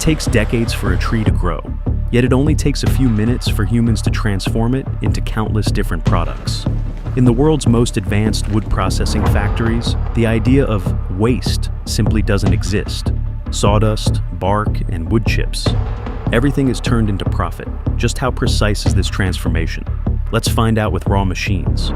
takes decades for a tree to grow, yet it only takes a few minutes for humans to transform it into countless different products. In the world's most advanced wood processing factories, the idea of waste simply doesn't exist. Sawdust, bark, and wood chips. Everything is turned into profit. Just how precise is this transformation? Let's find out with RaWMachines.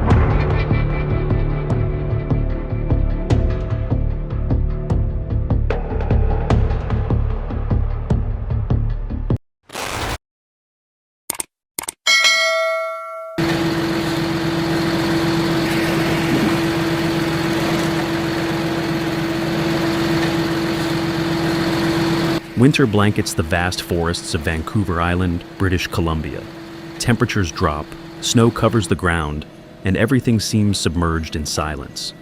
Winter blankets the vast forests of Vancouver Island, British Columbia. Temperatures drop, snow covers the ground, and everything seems submerged in silence.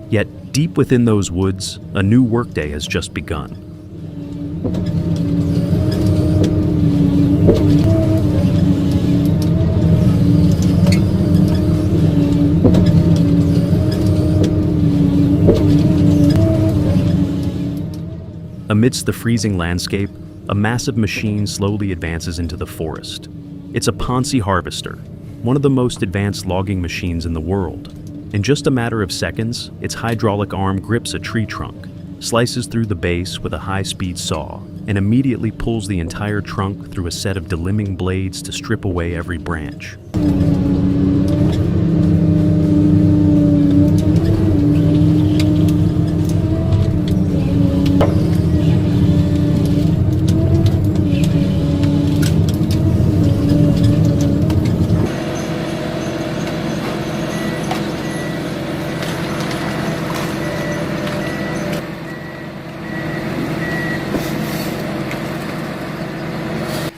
Yet, deep within those woods, a new workday has just begun. Amidst the freezing landscape, a massive machine slowly advances into the forest. It's a Ponzi harvester, one of the most advanced logging machines in the world. In just a matter of seconds, its hydraulic arm grips a tree trunk, slices through the base with a high-speed saw, and immediately pulls the entire trunk through a set of delimbing blades to strip away every branch.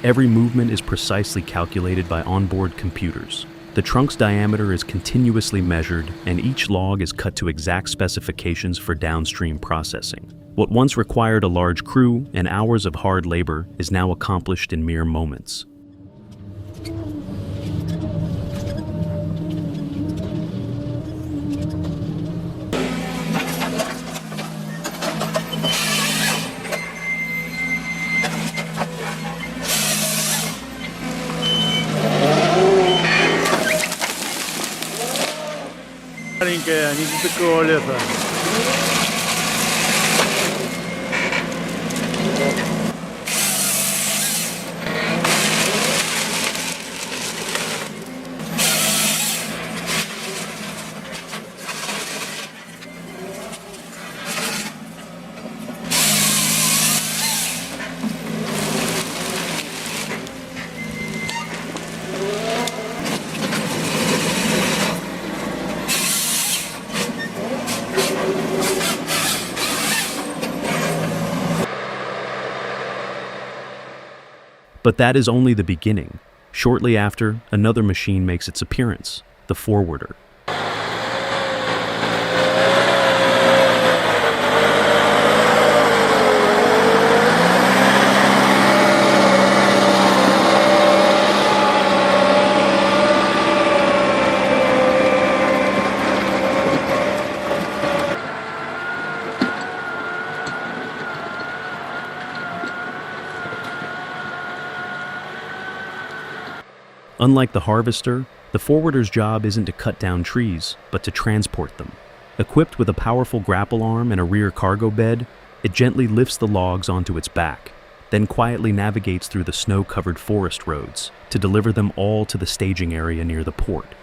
Every movement is precisely calculated by onboard computers. The trunk's diameter is continuously measured, and each log is cut to exact specifications for downstream processing. What once required a large crew and hours of hard labor is now accomplished in mere moments. Маленькая, не до такого леса. But that is only the beginning. Shortly after, another machine makes its appearance, the forwarder. Unlike the harvester, the forwarder's job isn't to cut down trees, but to transport them. Equipped with a powerful grapple arm and a rear cargo bed, it gently lifts the logs onto its back, then quietly navigates through the snow-covered forest roads to deliver them all to the staging area near the port.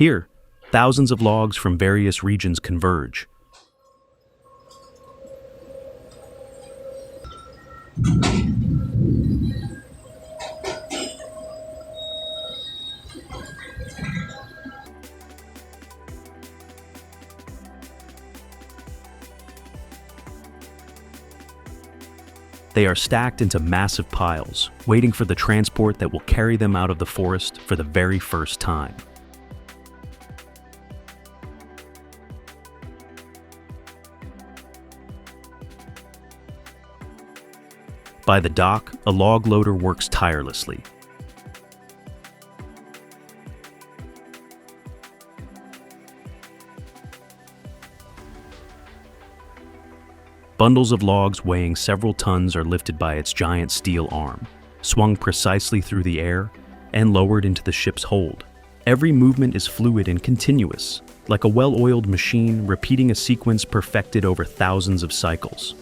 Here, thousands of logs from various regions converge. They are stacked into massive piles, waiting for the transport that will carry them out of the forest for the very first time. By the dock, a log loader works tirelessly. Bundles of logs weighing several tons are lifted by its giant steel arm, swung precisely through the air, and lowered into the ship's hold. Every movement is fluid and continuous, like a well-oiled machine repeating a sequence perfected over thousands of cycles.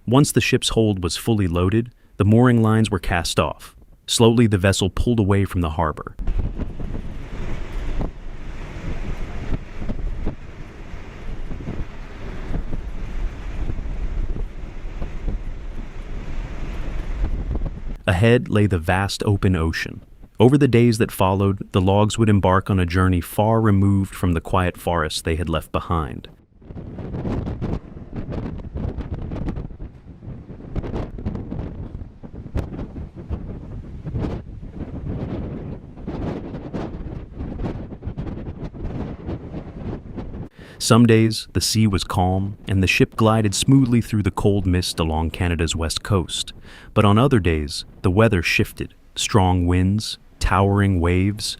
Once the ship's hold was fully loaded, the mooring lines were cast off. Slowly, the vessel pulled away from the harbor. Ahead lay the vast open ocean. Over the days that followed, the logs would embark on a journey far removed from the quiet forest they had left behind. Some days, the sea was calm, and the ship glided smoothly through the cold mist along Canada's west coast. But on other days, the weather shifted. Strong winds, towering waves.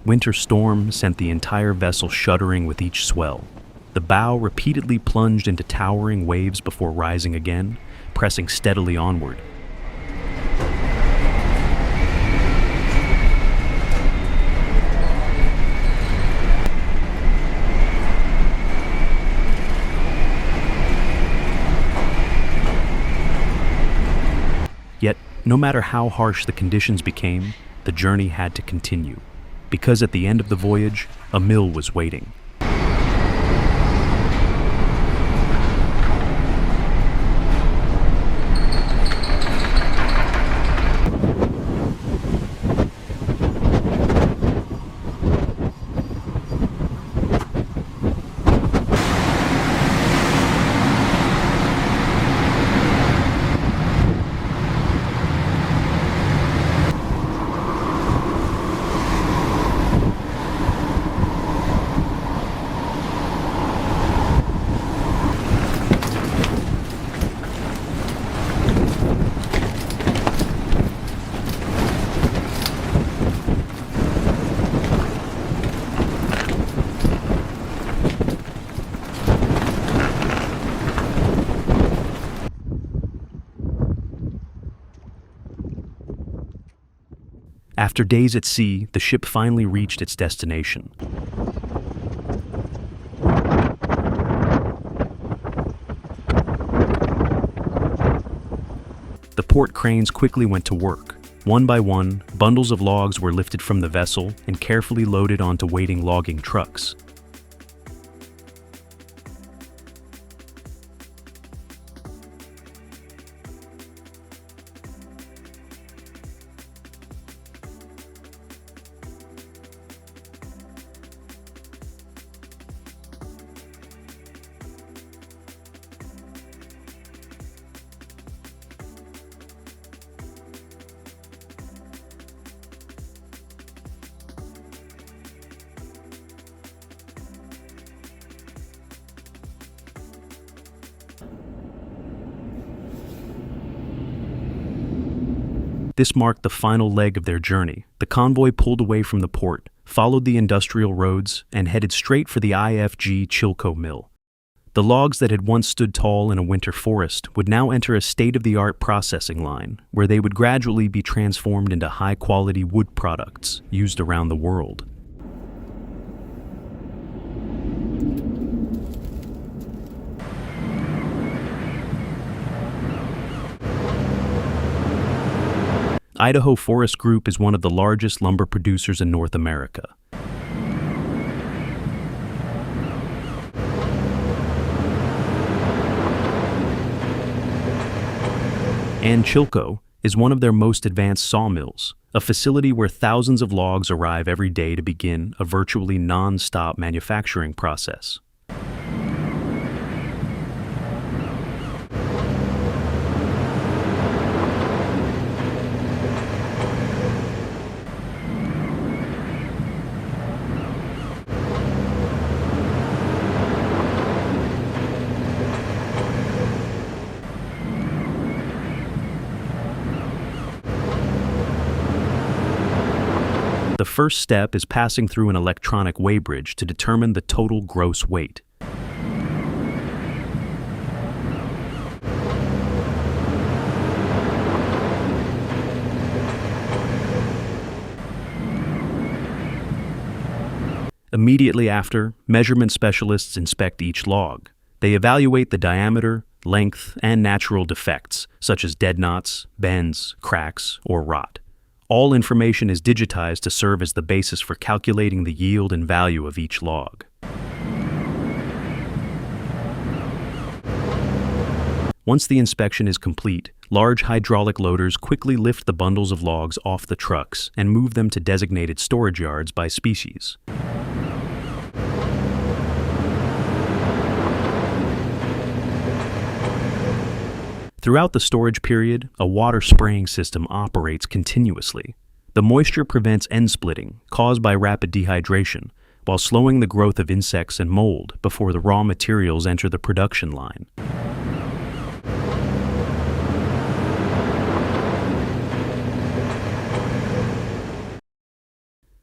Winter storm sent the entire vessel shuddering with each swell. The bow repeatedly plunged into towering waves before rising again, pressing steadily onward. Yet, no matter how harsh the conditions became, the journey had to continue. Because at the end of the voyage, a mill was waiting. After days at sea, the ship finally reached its destination. The port cranes quickly went to work. One by one, bundles of logs were lifted from the vessel and carefully loaded onto waiting logging trucks. This marked the final leg of their journey. The convoy pulled away from the port, followed the industrial roads, and headed straight for the IFG Chilco mill. The logs that had once stood tall in a winter forest would now enter a state-of-the-art processing line, where they would gradually be transformed into high-quality wood products used around the world. Idaho Forest Group is one of the largest lumber producers in North America. And Chilco is one of their most advanced sawmills, a facility where thousands of logs arrive every day to begin a virtually non-stop manufacturing process. The first step is passing through an electronic weighbridge to determine the total gross weight. Immediately after, measurement specialists inspect each log. They evaluate the diameter, length, and natural defects, such as dead knots, bends, cracks, or rot. All information is digitized to serve as the basis for calculating the yield and value of each log. Once the inspection is complete, large hydraulic loaders quickly lift the bundles of logs off the trucks and move them to designated storage yards by species. Throughout the storage period, a water spraying system operates continuously. The moisture prevents end splitting, caused by rapid dehydration, while slowing the growth of insects and mold before the raw materials enter the production line.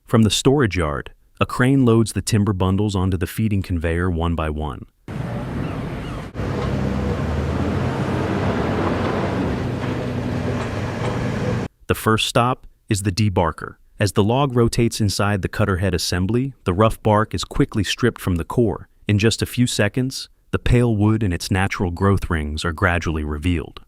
From the storage yard, a crane loads the timber bundles onto the feeding conveyor one by one. The first stop is the debarker. As the log rotates inside the cutter head assembly, the rough bark is quickly stripped from the core. In just a few seconds, the pale wood and its natural growth rings are gradually revealed.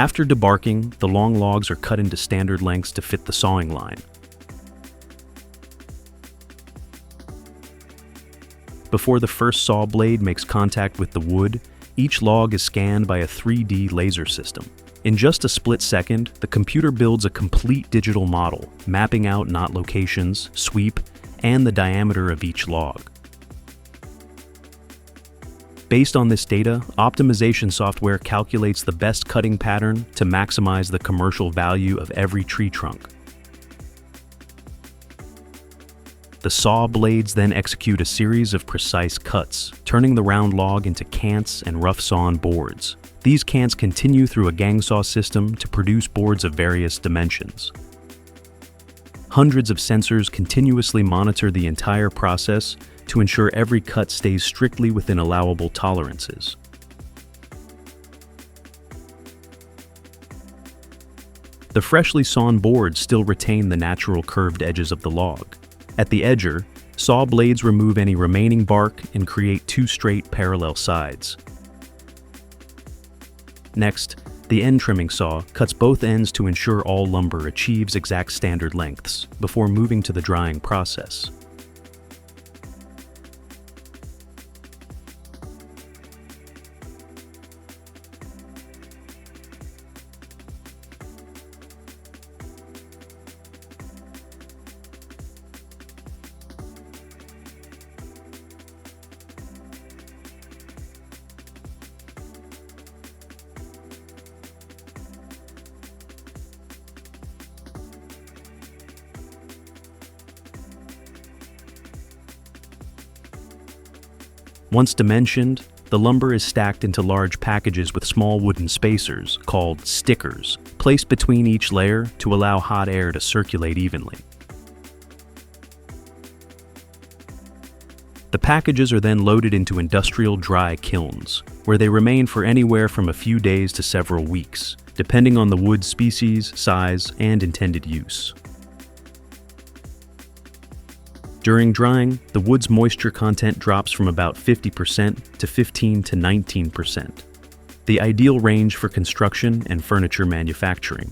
After debarking, the long logs are cut into standard lengths to fit the sawing line. Before the first saw blade makes contact with the wood, each log is scanned by a 3D laser system. In just a split second, the computer builds a complete digital model, mapping out knot locations, sweep, and the diameter of each log. Based on this data, optimization software calculates the best cutting pattern to maximize the commercial value of every tree trunk. The saw blades then execute a series of precise cuts, turning the round log into cants and rough-sawn boards. These cants continue through a gang saw system to produce boards of various dimensions. Hundreds of sensors continuously monitor the entire process to ensure every cut stays strictly within allowable tolerances. The freshly sawn boards still retain the natural curved edges of the log. At the edger, saw blades remove any remaining bark and create two straight parallel sides. Next, the end trimming saw cuts both ends to ensure all lumber achieves exact standard lengths before moving to the drying process. Once dimensioned, the lumber is stacked into large packages with small wooden spacers, called stickers, placed between each layer to allow hot air to circulate evenly. The packages are then loaded into industrial dry kilns, where they remain for anywhere from a few days to several weeks, depending on the wood species, size, and intended use. During drying, the wood's moisture content drops from about 50% to 15 to 19%, the ideal range for construction and furniture manufacturing.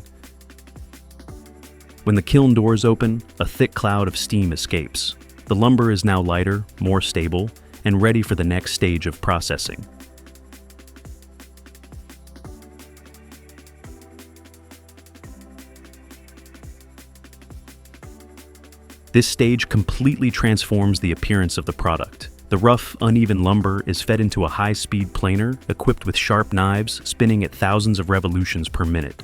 When the kiln doors open, a thick cloud of steam escapes. The lumber is now lighter, more stable, and ready for the next stage of processing. This stage completely transforms the appearance of the product. The rough, uneven lumber is fed into a high-speed planer equipped with sharp knives spinning at thousands of revolutions per minute.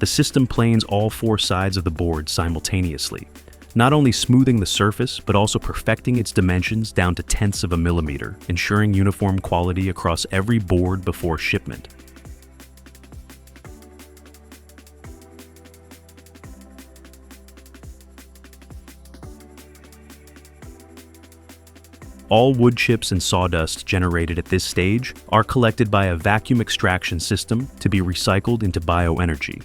The system planes all four sides of the board simultaneously, not only smoothing the surface, but also perfecting its dimensions down to tenths of a millimeter, ensuring uniform quality across every board before shipment. All wood chips and sawdust generated at this stage are collected by a vacuum extraction system to be recycled into bioenergy.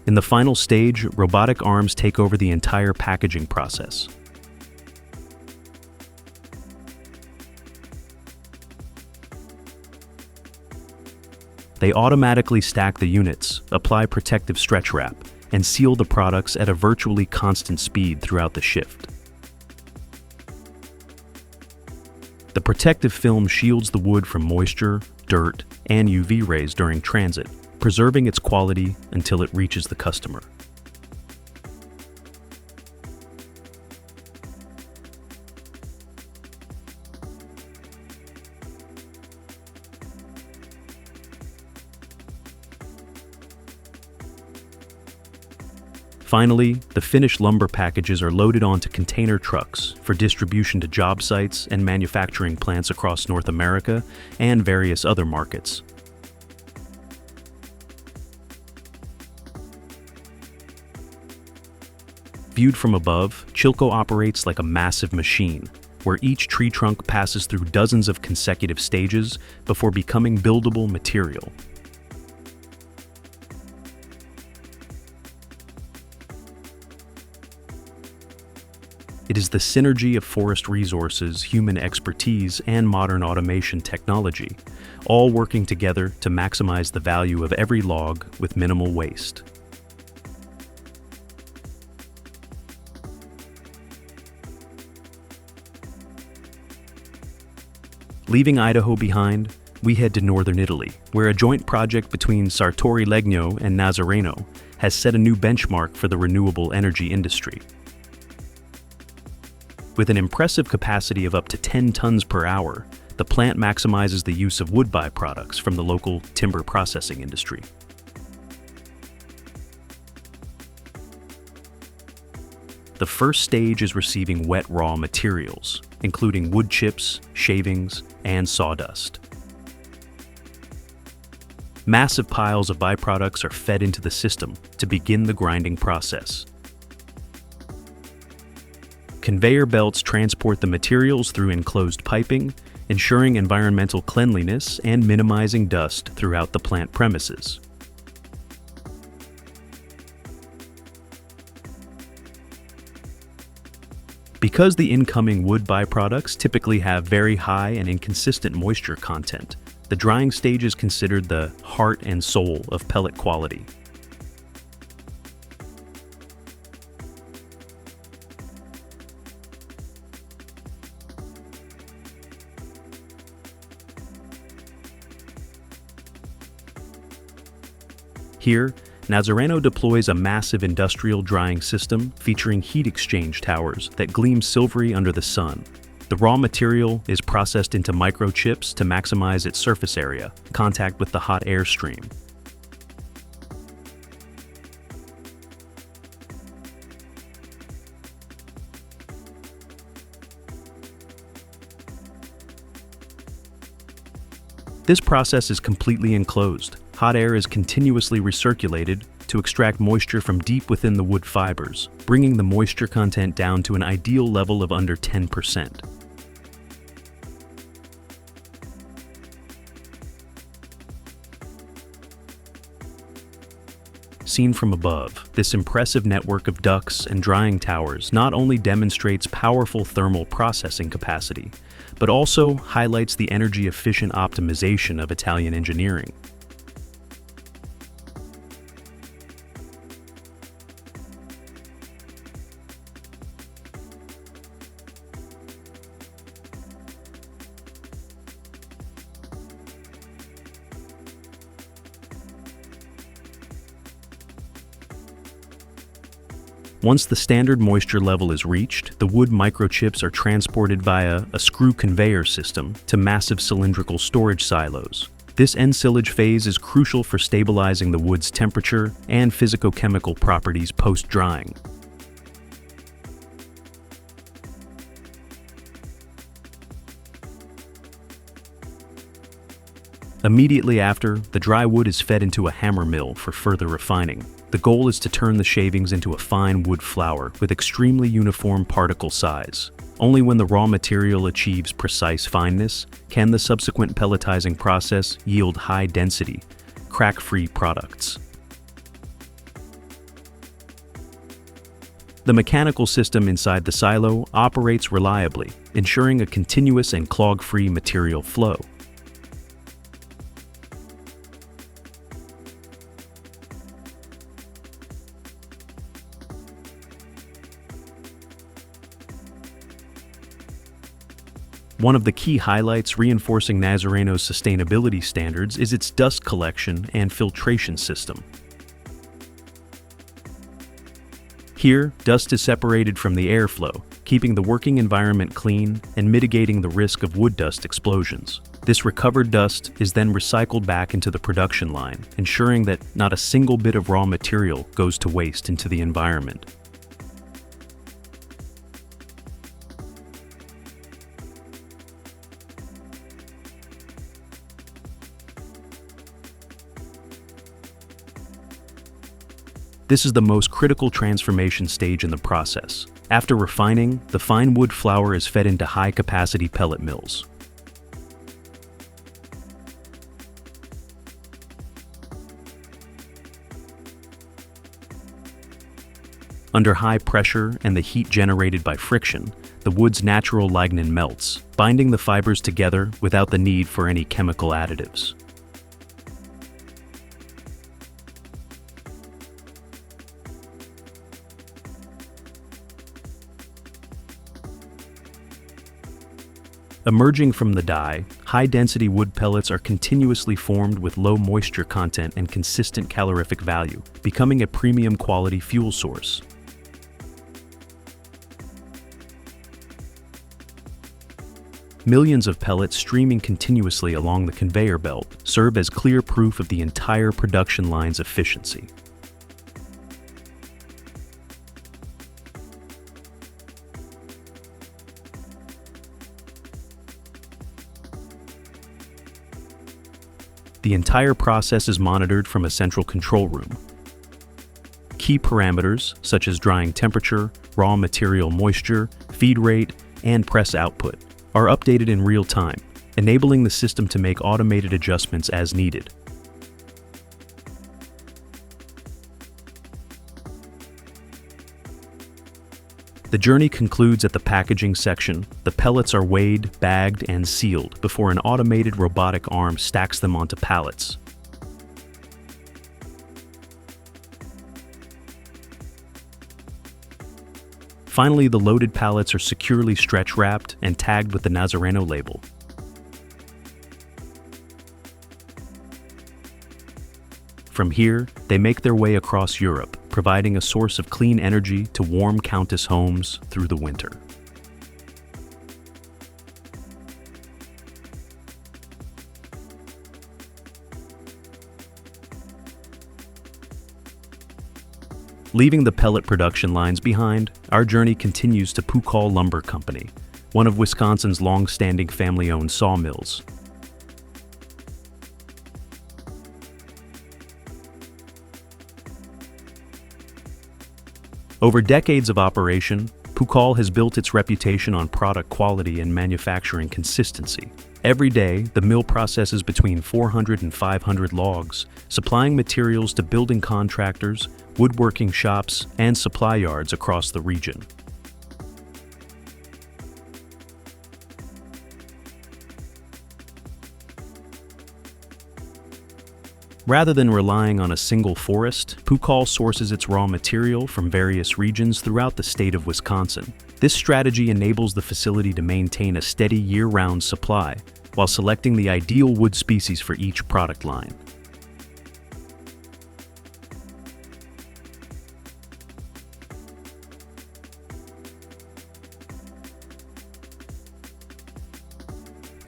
In the final stage, robotic arms take over the entire packaging process. They automatically stack the units, apply protective stretch wrap, and seal the products at a virtually constant speed throughout the shift. The protective film shields the wood from moisture, dirt, and UV rays during transit, preserving its quality until it reaches the customer. Finally, the finished lumber packages are loaded onto container trucks for distribution to job sites and manufacturing plants across North America and various other markets. Viewed from above, Chilco operates like a massive machine, where each tree trunk passes through dozens of consecutive stages before becoming buildable material. It is the synergy of forest resources, human expertise, and modern automation technology, all working together to maximize the value of every log with minimal waste. Leaving Idaho behind, we head to northern Italy, where a joint project between Sartori Legno and Nazareno has set a new benchmark for the renewable energy industry. With an impressive capacity of up to 10 tons per hour, the plant maximizes the use of wood byproducts from the local timber processing industry. The first stage is receiving wet raw materials, including wood chips, shavings, and sawdust. Massive piles of byproducts are fed into the system to begin the grinding process. Conveyor belts transport the materials through enclosed piping, ensuring environmental cleanliness and minimizing dust throughout the plant premises. Because the incoming wood byproducts typically have very high and inconsistent moisture content, the drying stage is considered the heart and soul of pellet quality. Here, Nazareno deploys a massive industrial drying system featuring heat exchange towers that gleam silvery under the sun. The raw material is processed into microchips to maximize its surface area, contact with the hot air stream. This process is completely enclosed. Hot air is continuously recirculated to extract moisture from deep within the wood fibers, bringing the moisture content down to an ideal level of under 10%. Seen from above, this impressive network of ducts and drying towers not only demonstrates powerful thermal processing capacity, but also highlights the energy-efficient optimization of Italian engineering. Once the standard moisture level is reached, the wood microchips are transported via a screw conveyor system to massive cylindrical storage silos. This ensilage phase is crucial for stabilizing the wood's temperature and physicochemical properties post-drying. Immediately after, the dry wood is fed into a hammer mill for further refining. The goal is to turn the shavings into a fine wood flour with extremely uniform particle size. Only when the raw material achieves precise fineness can the subsequent pelletizing process yield high-density, crack-free products. The mechanical system inside the silo operates reliably, ensuring a continuous and clog-free material flow. One of the key highlights reinforcing Nazareno's sustainability standards is its dust collection and filtration system. Here, dust is separated from the airflow, keeping the working environment clean and mitigating the risk of wood dust explosions. This recovered dust is then recycled back into the production line, ensuring that not a single bit of raw material goes to waste into the environment. This is the most critical transformation stage in the process. After refining, the fine wood flour is fed into high-capacity pellet mills. Under high pressure and the heat generated by friction, the wood's natural lignin melts, binding the fibers together without the need for any chemical additives. Emerging from the die, high-density wood pellets are continuously formed with low moisture content and consistent calorific value, becoming a premium quality fuel source. Millions of pellets streaming continuously along the conveyor belt serve as clear proof of the entire production line's efficiency. The entire process is monitored from a central control room. Key parameters, such as drying temperature, raw material moisture, feed rate, and press output, are updated in real time, enabling the system to make automated adjustments as needed. The journey concludes at the packaging section. The pellets are weighed, bagged, and sealed before an automated robotic arm stacks them onto pallets. Finally, the loaded pallets are securely stretch-wrapped and tagged with the Nazareno label. From here, they make their way across Europe, providing a source of clean energy to warm Countess homes through the winter. Leaving the pellet production lines behind, our journey continues to Pukal Lumber Company, one of Wisconsin's long-standing family-owned sawmills. Over decades of operation, Pukal has built its reputation on product quality and manufacturing consistency. Every day, the mill processes between 400 and 500 logs, supplying materials to building contractors, woodworking shops, and supply yards across the region. Rather than relying on a single forest, Pukal sources its raw material from various regions throughout the state of Wisconsin. This strategy enables the facility to maintain a steady year-round supply, while selecting the ideal wood species for each product line.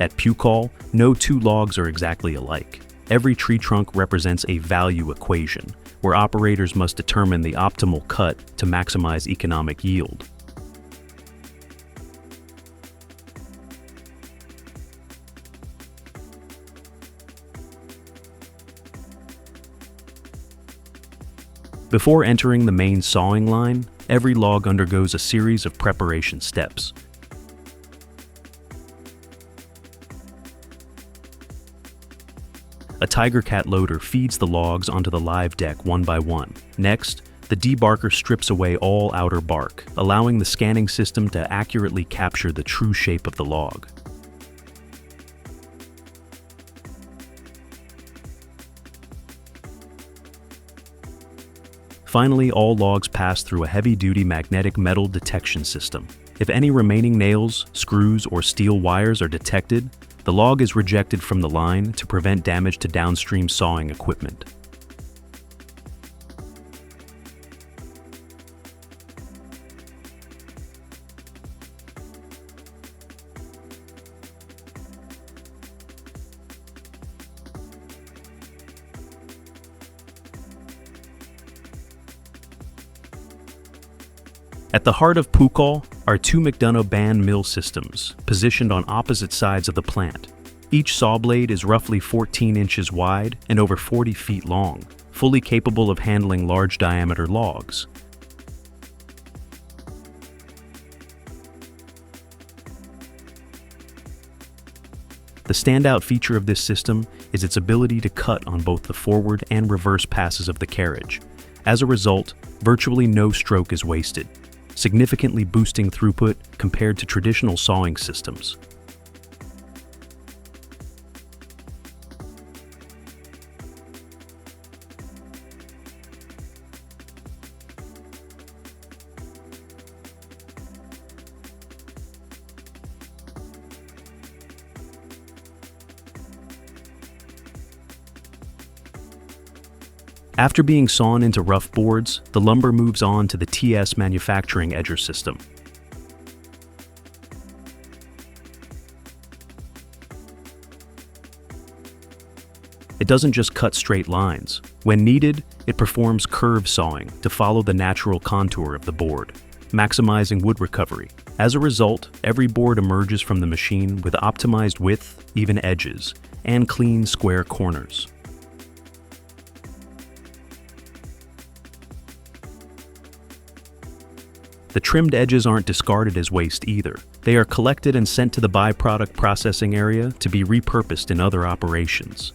At Pukal, no two logs are exactly alike. Every tree trunk represents a value equation, where operators must determine the optimal cut to maximize economic yield. Before entering the main sawing line, every log undergoes a series of preparation steps. A tiger cat loader feeds the logs onto the live deck one by one. Next, the debarker strips away all outer bark, allowing the scanning system to accurately capture the true shape of the log. Finally, all logs pass through a heavy-duty magnetic metal detection system. If any remaining nails, screws, or steel wires are detected, the log is rejected from the line to prevent damage to downstream sawing equipment. At the heart of Pukal are two McDonough band mill systems, positioned on opposite sides of the plant. Each saw blade is roughly 14 inches wide and over 40 feet long, fully capable of handling large diameter logs. The standout feature of this system is its ability to cut on both the forward and reverse passes of the carriage. As a result, virtually no stroke is wasted, significantly boosting throughput compared to traditional sawing systems. After being sawn into rough boards, the lumber moves on to the TS manufacturing edger system. It doesn't just cut straight lines. When needed, it performs curve sawing to follow the natural contour of the board, maximizing wood recovery. As a result, every board emerges from the machine with optimized width, even edges, and clean, square corners. The trimmed edges aren't discarded as waste either. They are collected and sent to the byproduct processing area to be repurposed in other operations.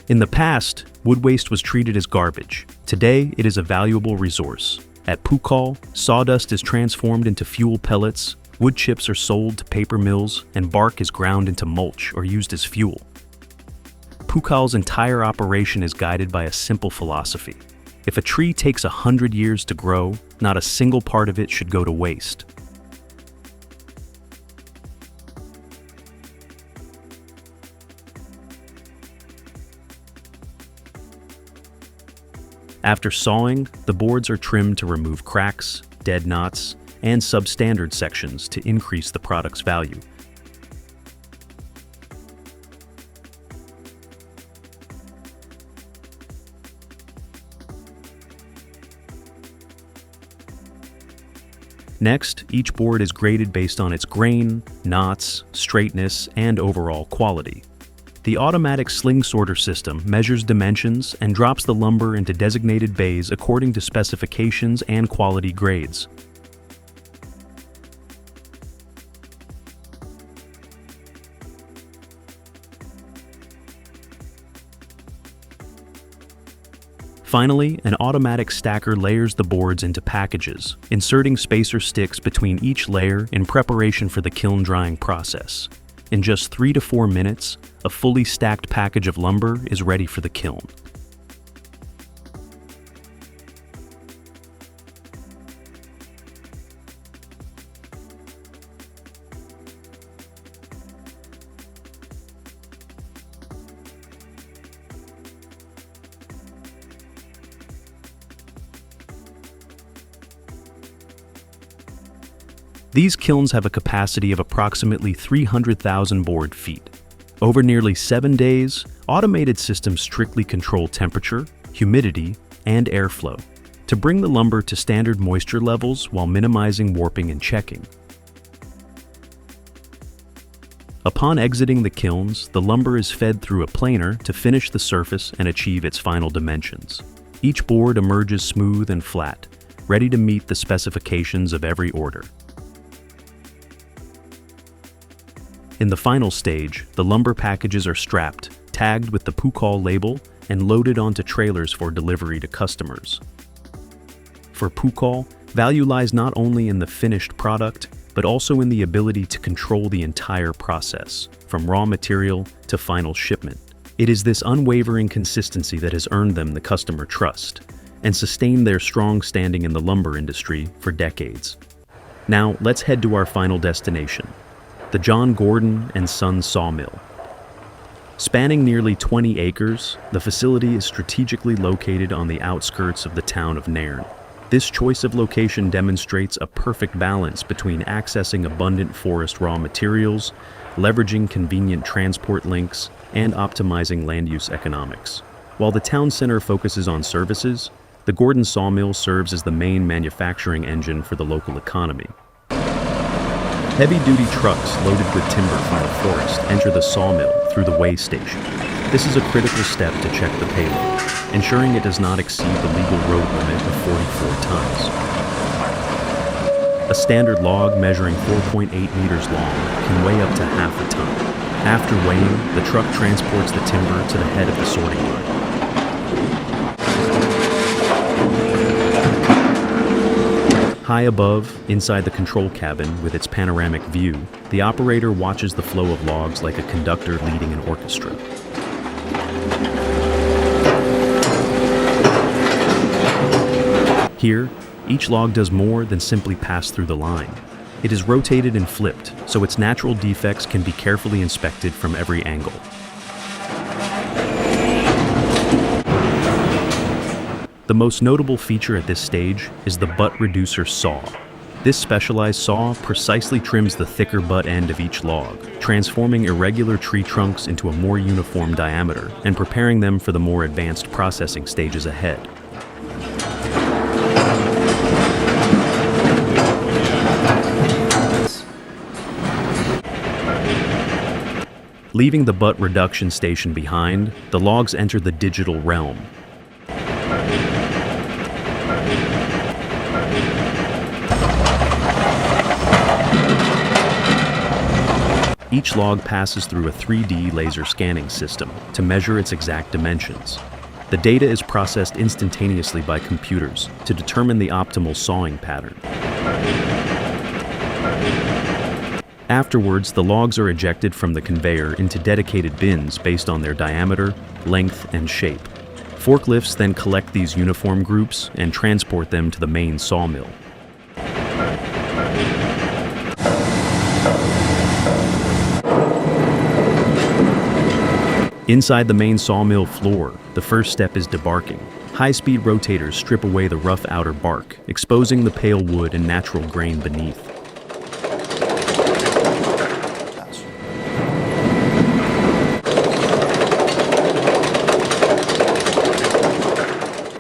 In the past, wood waste was treated as garbage. Today, it is a valuable resource. At Pukal, sawdust is transformed into fuel pellets, wood chips are sold to paper mills, and bark is ground into mulch or used as fuel. Pucall's entire operation is guided by a simple philosophy. If a tree takes 100 years to grow, not a single part of it should go to waste. After sawing, the boards are trimmed to remove cracks, dead knots, and substandard sections to increase the product's value. Next, each board is graded based on its grain, knots, straightness, and overall quality. The automatic sling sorter system measures dimensions and drops the lumber into designated bays according to specifications and quality grades. Finally, an automatic stacker layers the boards into packages, inserting spacer sticks between each layer in preparation for the kiln drying process. In just 3 to 4 minutes, a fully stacked package of lumber is ready for the kiln. These kilns have a capacity of approximately 300,000 board feet. Over nearly 7 days, automated systems strictly control temperature, humidity, and airflow to bring the lumber to standard moisture levels while minimizing warping and checking. Upon exiting the kilns, the lumber is fed through a planer to finish the surface and achieve its final dimensions. Each board emerges smooth and flat, ready to meet the specifications of every order. In the final stage, the lumber packages are strapped, tagged with the Pucall label, and loaded onto trailers for delivery to customers. For Pucall, value lies not only in the finished product, but also in the ability to control the entire process, from raw material to final shipment. It is this unwavering consistency that has earned them the customer trust and sustained their strong standing in the lumber industry for decades. Now, let's head to our final destination, the John Gordon and Sons Sawmill. Spanning nearly 20 acres, the facility is strategically located on the outskirts of the town of Nairn. This choice of location demonstrates a perfect balance between accessing abundant forest raw materials, leveraging convenient transport links, and optimizing land use economics. While the town center focuses on services, the Gordon Sawmill serves as the main manufacturing engine for the local economy. Heavy-duty trucks loaded with timber from the forest enter the sawmill through the weigh station. This is a critical step to check the payload, ensuring it does not exceed the legal road limit of 44 tons. A standard log measuring 4.8 meters long can weigh up to half a ton. After weighing, the truck transports the timber to the head of the sorting line. High above, inside the control cabin with its panoramic view, the operator watches the flow of logs like a conductor leading an orchestra. Here, each log does more than simply pass through the line. It is rotated and flipped, so its natural defects can be carefully inspected from every angle. The most notable feature at this stage is the butt reducer saw. This specialized saw precisely trims the thicker butt end of each log, transforming irregular tree trunks into a more uniform diameter and preparing them for the more advanced processing stages ahead. Leaving the butt reduction station behind, the logs enter the digital realm. Each log passes through a 3D laser scanning system to measure its exact dimensions. The data is processed instantaneously by computers to determine the optimal sawing pattern. Afterwards, the logs are ejected from the conveyor into dedicated bins based on their diameter, length, and shape. Forklifts then collect these uniform groups and transport them to the main sawmill. Inside the main sawmill floor, the first step is debarking. High-speed rotators strip away the rough outer bark, exposing the pale wood and natural grain beneath.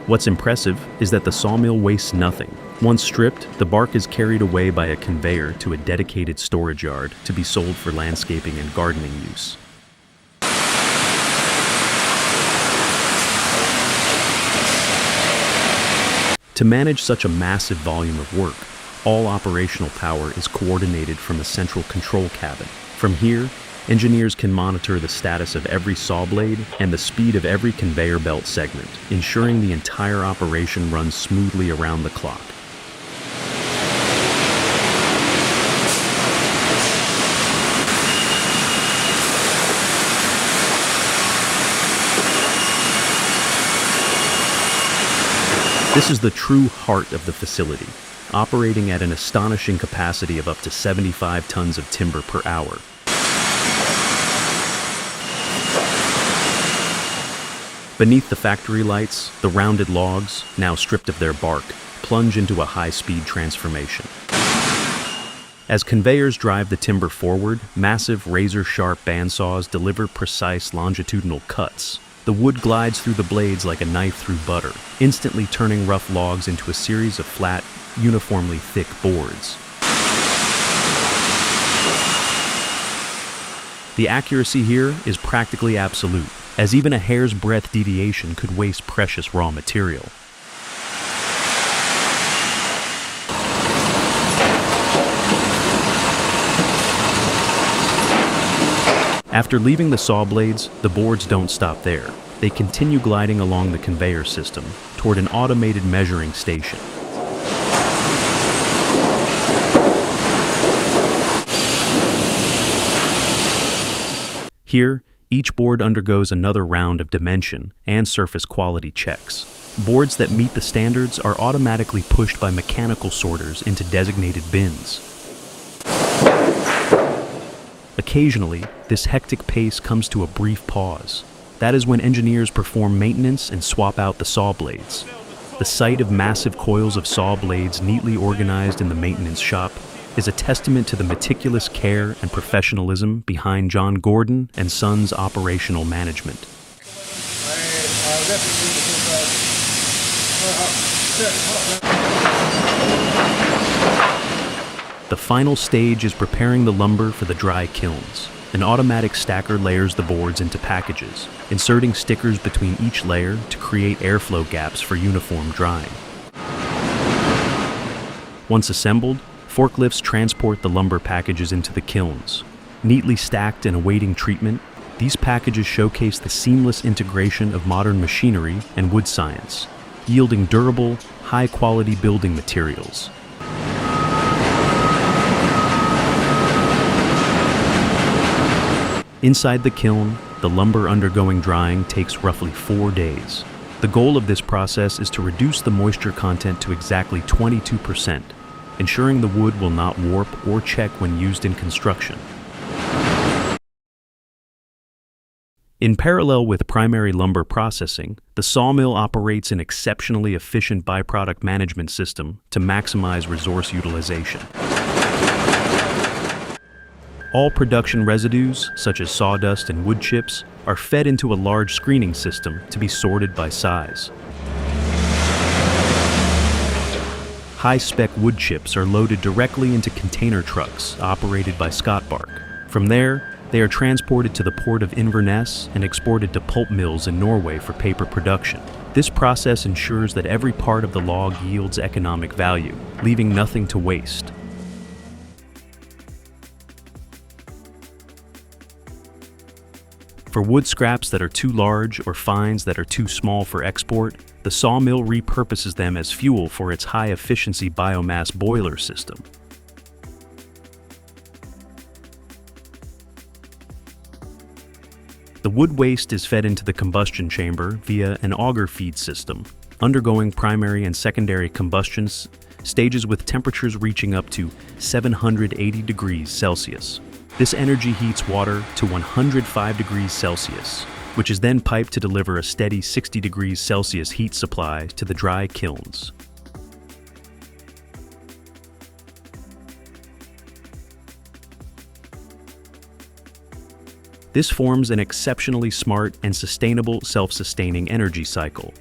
What's impressive is that the sawmill wastes nothing. Once stripped, the bark is carried away by a conveyor to a dedicated storage yard to be sold for landscaping and gardening use. To manage such a massive volume of work, all operational power is coordinated from a central control cabin. From here, engineers can monitor the status of every saw blade and the speed of every conveyor belt segment, ensuring the entire operation runs smoothly around the clock. This is the true heart of the facility, operating at an astonishing capacity of up to 75 tons of timber per hour. Beneath the factory lights, the rounded logs, now stripped of their bark, plunge into a high-speed transformation. As conveyors drive the timber forward, massive razor-sharp bandsaws deliver precise longitudinal cuts. The wood glides through the blades like a knife through butter, instantly turning rough logs into a series of flat, uniformly thick boards. The accuracy here is practically absolute, as even a hair's breadth deviation could waste precious raw material. After leaving the saw blades, the boards don't stop there. They continue gliding along the conveyor system toward an automated measuring station. Here, each board undergoes another round of dimension and surface quality checks. Boards that meet the standards are automatically pushed by mechanical sorters into designated bins. Occasionally, this hectic pace comes to a brief pause. That is when engineers perform maintenance and swap out the saw blades. The sight of massive coils of saw blades neatly organized in the maintenance shop is a testament to the meticulous care and professionalism behind John Gordon and Sons operational management. The final stage is preparing the lumber for the dry kilns. An automatic stacker layers the boards into packages, inserting stickers between each layer to create airflow gaps for uniform drying. Once assembled, forklifts transport the lumber packages into the kilns. Neatly stacked and awaiting treatment, these packages showcase the seamless integration of modern machinery and wood science, yielding durable, high-quality building materials. Inside the kiln, the lumber undergoing drying takes roughly 4 days. The goal of this process is to reduce the moisture content to exactly 22%, ensuring the wood will not warp or check when used in construction. In parallel with primary lumber processing, the sawmill operates an exceptionally efficient byproduct management system to maximize resource utilization. All production residues, such as sawdust and wood chips, are fed into a large screening system to be sorted by size. High-spec wood chips are loaded directly into container trucks operated by Scott Bark. From there, they are transported to the port of Inverness and exported to pulp mills in Norway for paper production. This process ensures that every part of the log yields economic value, leaving nothing to waste. For wood scraps that are too large or fines that are too small for export, the sawmill repurposes them as fuel for its high-efficiency biomass boiler system. The wood waste is fed into the combustion chamber via an auger feed system, undergoing primary and secondary combustion stages with temperatures reaching up to 780 degrees Celsius. This energy heats water to 105 degrees Celsius, which is then piped to deliver a steady 60 degrees Celsius heat supply to the dry kilns. This forms an exceptionally smart and sustainable self-sustaining energy cycle.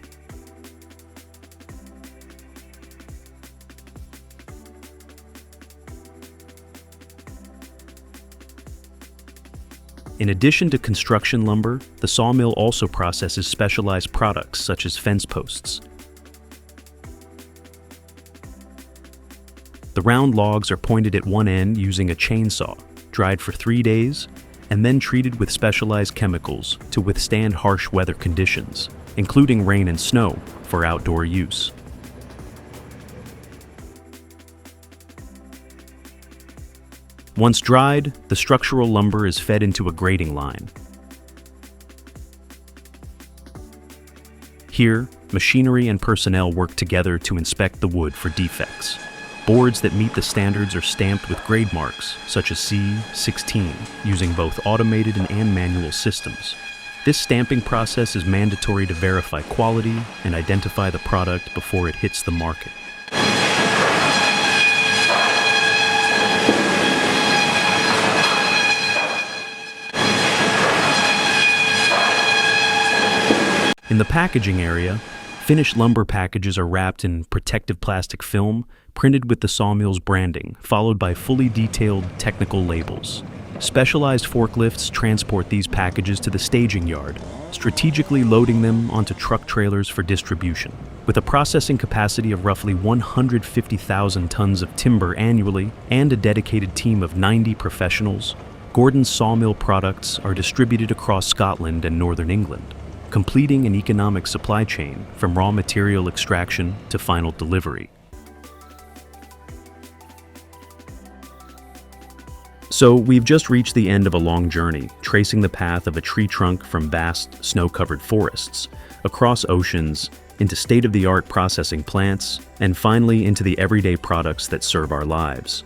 In addition to construction lumber, the sawmill also processes specialized products such as fence posts. The round logs are pointed at one end using a chainsaw, dried for 3 days, and then treated with specialized chemicals to withstand harsh weather conditions, including rain and snow, for outdoor use. Once dried, the structural lumber is fed into a grading line. Here, machinery and personnel work together to inspect the wood for defects. Boards that meet the standards are stamped with grade marks, such as C16, using both automated and manual systems. This stamping process is mandatory to verify quality and identify the product before it hits the market. In the packaging area, finished lumber packages are wrapped in protective plastic film, printed with the sawmill's branding, followed by fully detailed technical labels. Specialized forklifts transport these packages to the staging yard, strategically loading them onto truck trailers for distribution. With a processing capacity of roughly 150,000 tons of timber annually and a dedicated team of 90 professionals, Gordon's sawmill products are distributed across Scotland and northern England, completing an economic supply chain from raw material extraction to final delivery. So we've just reached the end of a long journey, tracing the path of a tree trunk from vast, snow-covered forests, across oceans, into state-of-the-art processing plants, and finally into the everyday products that serve our lives.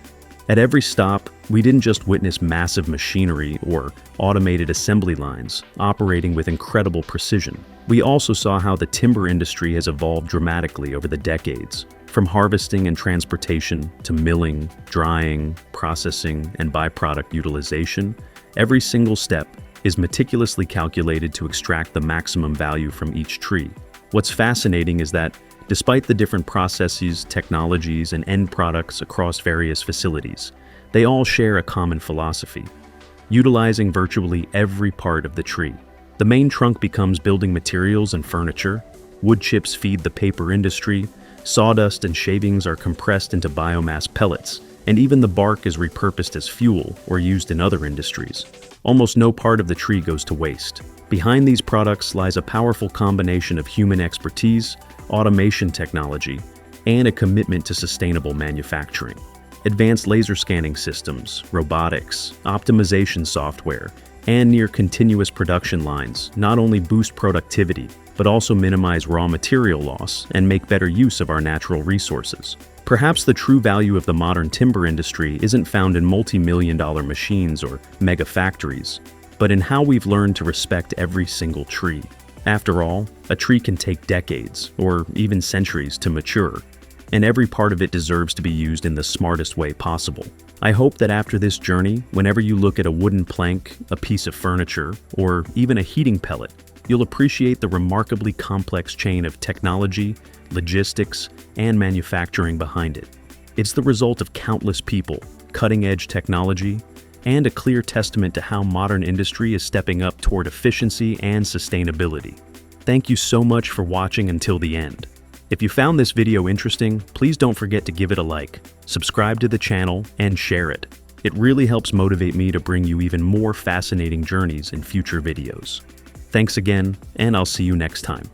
At every stop, we didn't just witness massive machinery or automated assembly lines operating with incredible precision. We also saw how the timber industry has evolved dramatically over the decades, from harvesting and transportation to milling, drying, processing, and byproduct utilization. Every single step is meticulously calculated to extract the maximum value from each tree. What's fascinating is that, despite the different processes, technologies, and end products across various facilities, they all share a common philosophy: utilizing virtually every part of the tree. The main trunk becomes building materials and furniture, wood chips feed the paper industry, sawdust and shavings are compressed into biomass pellets, and even the bark is repurposed as fuel or used in other industries. Almost no part of the tree goes to waste. Behind these products lies a powerful combination of human expertise, automation technology, and a commitment to sustainable manufacturing. Advanced laser scanning systems, robotics, optimization software, and near-continuous production lines not only boost productivity, but also minimize raw material loss and make better use of our natural resources. Perhaps the true value of the modern timber industry isn't found in multi-million-dollar machines or mega factories, but in how we've learned to respect every single tree. After all, a tree can take decades, or even centuries, to mature, and every part of it deserves to be used in the smartest way possible. I hope that after this journey, whenever you look at a wooden plank, a piece of furniture, or even a heating pellet, you'll appreciate the remarkably complex chain of technology, logistics, and manufacturing behind it. It's the result of countless people, cutting-edge technology, and a clear testament to how modern industry is stepping up toward efficiency and sustainability. Thank you so much for watching until the end. If you found this video interesting, please don't forget to give it a like, subscribe to the channel, and share it. It really helps motivate me to bring you even more fascinating journeys in future videos. Thanks again, and I'll see you next time.